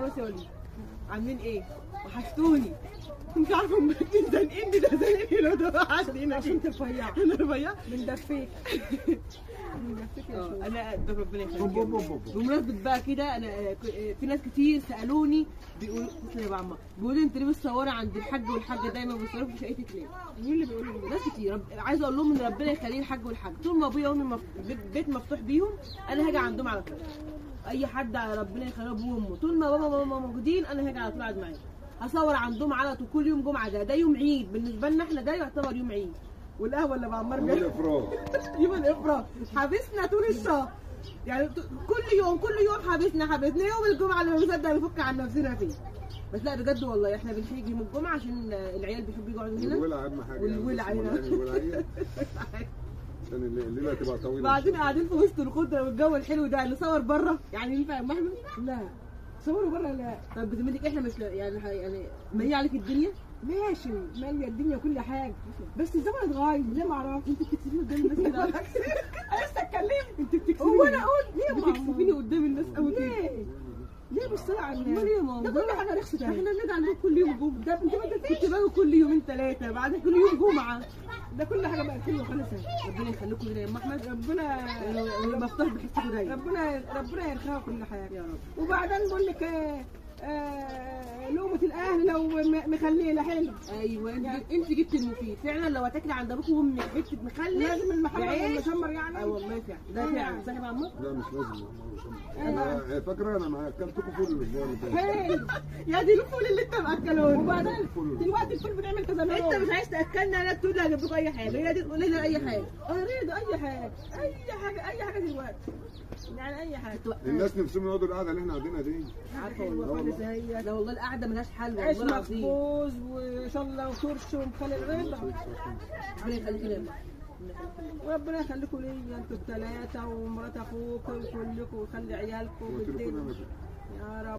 خلاص يا وليد عاملين ايه؟ وحشتوني. مش عارفه هم زنقني ده زنقني لو ده عشان عشان ترفيع. انا رفيع بندفيك بندفيك يا شو. انا ده ربنا يخليك. بمناسبه بقى كده انا في ناس كتير سالوني بيقولوا بص يا عمار بيقولوا لي انت ليه بتصوري عند الحاج والحاجه دايما بتصوري في شقتك ليه؟ مين اللي بيقولوا ناس كتير عايزه اقول لهم ان ربنا يخلي الحاج والحاج طول ما ابويا وامي بيت مفتوح بيهم انا هاجي عندهم على طول. اي حد ربنا يخليه ابوه وامه طول ما بابا وماما موجودين انا هاجي على طول اقعد معاهم. هصور عندهم على طول كل يوم جمعه ده يوم عيد بالنسبه لنا احنا ده يعتبر يوم عيد. والقهوه اللي بعمر بيها يوم الافراج حابسنا طول الشهر يعني كل يوم حابسنا يوم الجمعه اللي ما بنصدق نفك عن نفسنا فيه. بس لا بجد والله احنا بنحيي يوم الجمعه عشان العيال بيحبوا يقعدوا هنا والولع اهم حاجه والولع هنا عشان الليله تبقى طويله. بعدين قاعدين في وسط الخضره والجو الحلو ده نصور بره يعني ينفع يا محمد؟ لا صوروا بره. لا طب بذمتك احنا مش يعني ما هي عليك الدنيا؟ ماشي ماليه الدنيا كل حاجه بس الزمن اتغير ليه ما اعرفش. انت بتكسفيني قدام الناس كده. انا لسه اتكلمت. انت بتكسفيني. هو انا اقول ليه يا ماما؟ بتكسفيني قدام الناس قوي كده. ليه بالصلاه على النبي؟ امال ايه يا ماما؟ ده كل حاجه رخصت. احنا بنيجي عندكم كل يوم جمعه. ده انت ما كنت باجي كل يومين ثلاثه بعدين كل يوم جمعه. ده كل حاجه بقت حلوه خالص. ربنا يخليكم لنا يا ام احمد. ربنا مفتوح بحسكم دايما. ربنا يرخيها كل حاجه يا رب. وبعدين بقول لك لقمه الاهل لو مخليه حلو. ايوه انت جبت المفيد فعلا. لو هتاكلي عند ابوك وامك حته مخلل لازم المحل المشمر يعني. اه والله فعلا ده فعلا صح يا عمو. لا مش لازم انا فاكره انا ما اكلتكم فول الاسبوع اللي فات. فين يا دي الفول اللي انت ماكلونه. وبعدين دلوقتي الفول بنعمل كذا نوع. انت مش عايز تاكلنا انا تقول لي هجيب لكم اي حاجه. هي دي تقول لنا اي حاجه. اريد اي حاجه دلوقتي يعني اي حاجه. الناس نفسهم يقعدوا القعده اللي احنا قاعدينها دي. عارفه والله. لا والله القعده ملهاش حل عيش والله العظيم. مخبوز وشله وترش ومخلل رضا. ربنا يخليك لنا. وربنا يخليكم ليا انتوا الثلاثه ومرات اخوك وكلكم ويخلي عيالكم بالدين يا رب.